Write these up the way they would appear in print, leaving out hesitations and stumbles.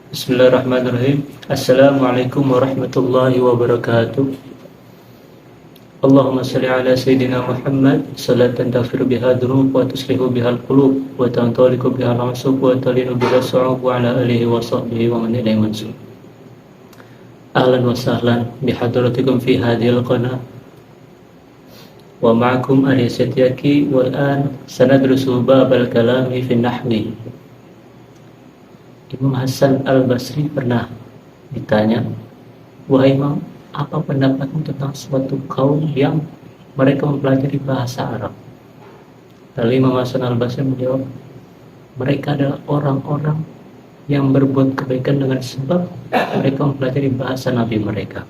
Bismillahirrahmanirrahim. Assalamualaikum warahmatullahi wabarakatuh. Allahumma salli ala Sayyidina Muhammad salatan taghfiru biha dhunub wa tuslihu biha al-qulub wa tantaliqu biha al-'usub wa talinu biha as-su'ub wa ala alihi wa sahbihi wa man ilaihi mansub. Ahlan wa sahlan bihadratikum fi hadhihi al-qanah wa ma'akum Arya Setyaki wal an sanadrusu bab al-kalami fi nahwi. Imam Hasan al-Basri pernah ditanya, "Wahai Imam, apa pendapatmu tentang suatu kaum yang mereka mempelajari bahasa Arab?" Lalu Imam Hasan al-Basri menjawab, mereka adalah orang-orang yang berbuat kebaikan dengan sebab mereka mempelajari bahasa Nabi mereka.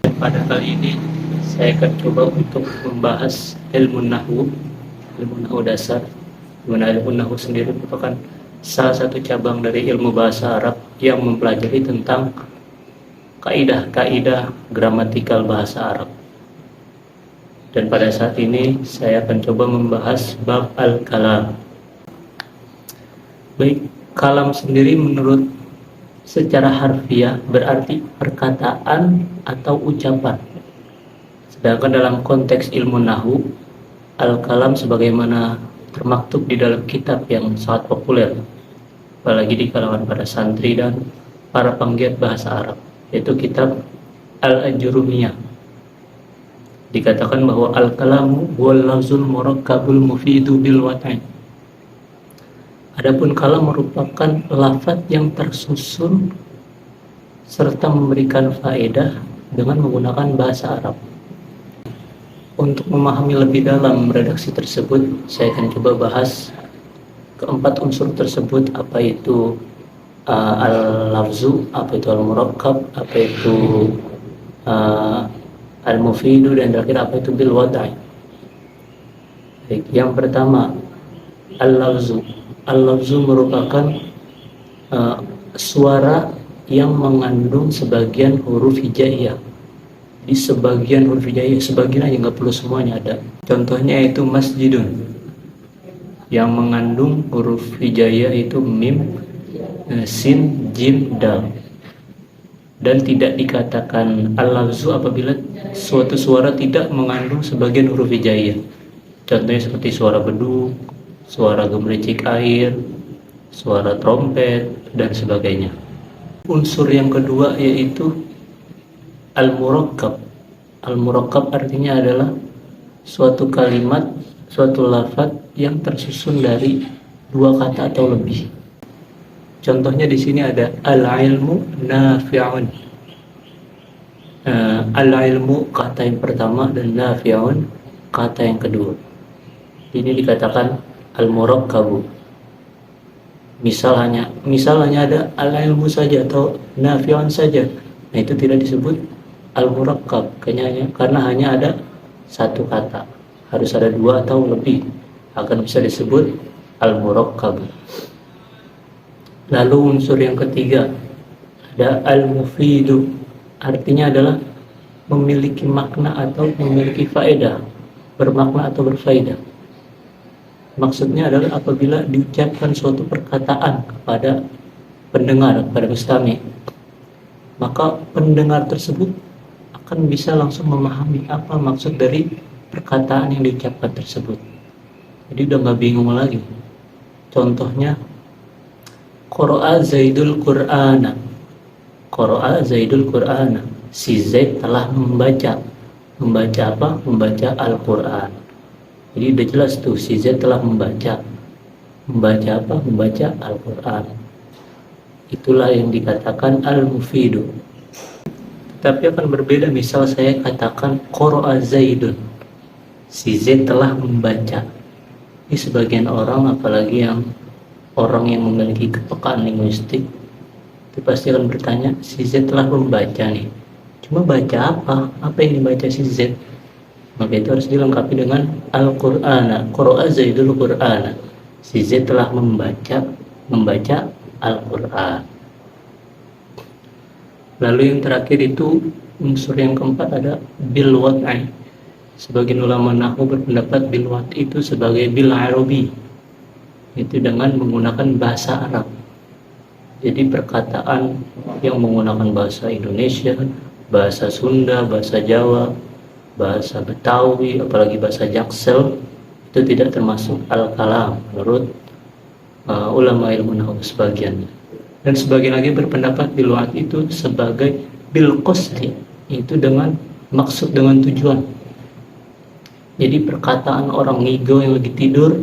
Dan pada kali ini saya akan coba untuk membahas ilmu nahwu dasar. Dimana ilmu nahwu sendiri merupakan salah satu cabang dari ilmu bahasa Arab yang mempelajari tentang kaidah-kaidah gramatikal bahasa Arab. Dan pada saat ini saya akan coba membahas bab al-kalam. Baik, kalam sendiri menurut secara harfiah berarti perkataan atau ucapan. Sedangkan dalam konteks ilmu nahwu, al-kalam sebagaimana termaktub di dalam kitab yang sangat populer, apalagi di kalangan para santri dan para penggiat bahasa Arab, yaitu kitab Al-Ajurumiyah. Dikatakan bahwa al-kalamu wal lafzul murakkabul mufidu bil wat'i. Adapun kalam merupakan lafaz yang tersusun serta memberikan faedah dengan menggunakan bahasa Arab. Untuk memahami lebih dalam redaksi tersebut, saya akan coba bahas keempat unsur tersebut, apa itu al-lafzu, apa itu al-murakkab, apa itu al-mufidu, dan terakhir apa itu bil wad'i. Baik, yang pertama al-lafzu. Al-lafzu merupakan suara yang mengandung sebagian huruf hijaiyah. Di sebagian huruf hijaiyah, sebagian aja, nggak perlu semuanya ada. Contohnya itu masjidun, yang mengandung huruf hijaiyah itu mim, sin, jim, dal. Dan tidak dikatakan al-lafzu apabila suatu suara tidak mengandung sebagian huruf hijaiyah. Contohnya seperti suara beduk, suara gemericik air, suara trompet, dan sebagainya. Unsur yang kedua yaitu al-murakkab. Al-murakkab artinya adalah suatu kalimat, suatu lafaz yang tersusun dari dua kata atau lebih. Contohnya di sini ada al-ilmu nafi'un. Al-ilmu kata yang pertama dan nafi'un kata yang kedua. Ini dikatakan al-murakkabu. Misal hanya ada al-ilmu saja atau nafi'un saja. Nah, itu tidak disebut al-murakkab karena hanya ada satu kata. Harus ada dua atau lebih akan bisa disebut al-murakkab. Lalu unsur yang ketiga ada al-mufidu, artinya adalah memiliki makna atau memiliki faedah, bermakna atau berfaedah. Maksudnya adalah apabila diucapkan suatu perkataan kepada pendengar, kepada mustami', maka pendengar tersebut akan bisa langsung memahami apa maksud dari perkataan yang diucapkan tersebut. Jadi udah nggak bingung lagi. Contohnya, qara'a Zaidul Qur'ana. Qara'a Zaidul Qur'ana. Si Zaid telah membaca. Membaca apa? Membaca Al-Qur'an. Jadi udah jelas tuh, si Zaid telah membaca. Membaca apa? Membaca Al-Qur'an. Itulah yang dikatakan al-mufidu. Tapi akan berbeda misal saya katakan qara'a Zaidun. Si Zaid telah membaca. Ini sebagian orang, apalagi orang yang memiliki kepekaan linguistik, itu pasti akan bertanya, si Z telah membaca nih, cuma baca apa? Apa yang dibaca si Z? Maka itu harus dilengkapi dengan Al-Qur'ana. Qara'a Zaidul Qur'ana. Si Z telah membaca Al-Qur'an. Lalu yang terakhir itu unsur yang keempat ada bil wad'i. Sebagian ulama nahwu berpendapat bil wad'i itu sebagai bil arabi, itu dengan menggunakan bahasa Arab. Jadi perkataan yang menggunakan bahasa Indonesia, bahasa Sunda, bahasa Jawa, bahasa Betawi, apalagi bahasa Jaksel, itu tidak termasuk al-kalam menurut ulama ilmu nahwu sebagian. Dan sebagian lagi berpendapat bil lughat itu sebagai bil qasdi, itu dengan maksud, dengan tujuan. Jadi perkataan orang ngigo yang lagi tidur,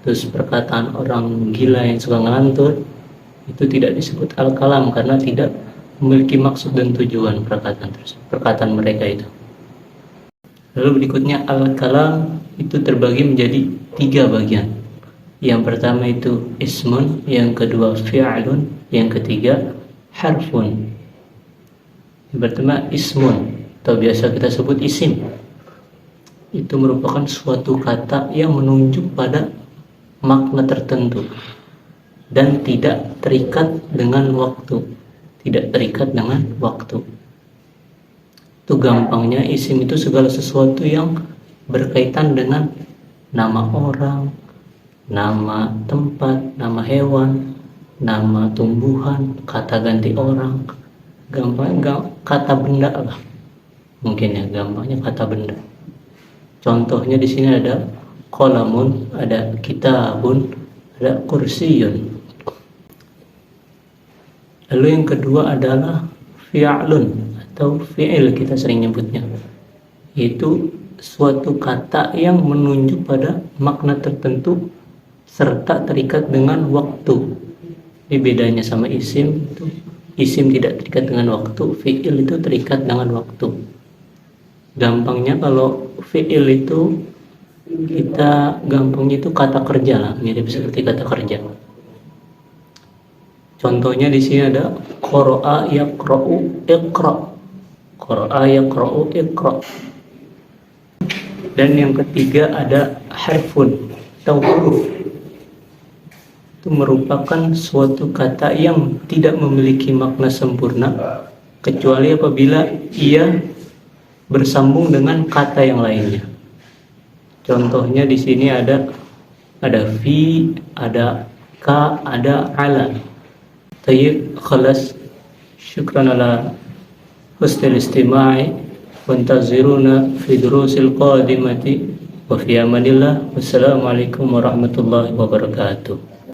terus perkataan orang gila yang suka ngelantur, itu tidak disebut al-kalam karena tidak memiliki maksud dan tujuan perkataan mereka itu. Lalu berikutnya al-kalam itu terbagi menjadi 3 bagian. Yang pertama itu ismun, yang kedua fi'lun, yang ketiga harfun. Yang pertama ismun, atau biasa kita sebut isim. Itu merupakan suatu kata yang menunjuk pada makna tertentu dan tidak terikat dengan waktu. Tidak terikat dengan waktu. Itu gampangnya isim itu segala sesuatu yang berkaitan dengan nama orang, nama tempat, nama hewan, nama tumbuhan, kata ganti orang. Gampangnya kata benda lah. Mungkin ya, gampangnya kata benda. Contohnya di sini ada qalamun, ada kitabun, ada kursiyun. Lalu yang kedua adalah fi'lun atau fi'il kita sering nyebutnya. Itu suatu kata yang menunjuk pada makna tertentu serta terikat dengan waktu. Ini bedanya sama isim, itu isim tidak terikat dengan waktu, fi'il itu terikat dengan waktu. Gampangnya kalau fi'il itu kita gampangnya itu kata kerja lah, mirip seperti kata kerja. Contohnya di sini ada qara'a yaqra'u iqra'. Qara'a yaqra'u iqra'. Dan yang ketiga ada harfun atau huruf. Itu merupakan suatu kata yang tidak memiliki makna sempurna kecuali apabila ia bersambung dengan kata yang lainnya. Contohnya di sini ada fi, ada ka, ada ala. Tayyib, khalas. Syukran ala husnil istima'i wa antaziruna fi durusil qadimati wa fi amanillah. Wassalamualaikum warahmatullahi wabarakatuh.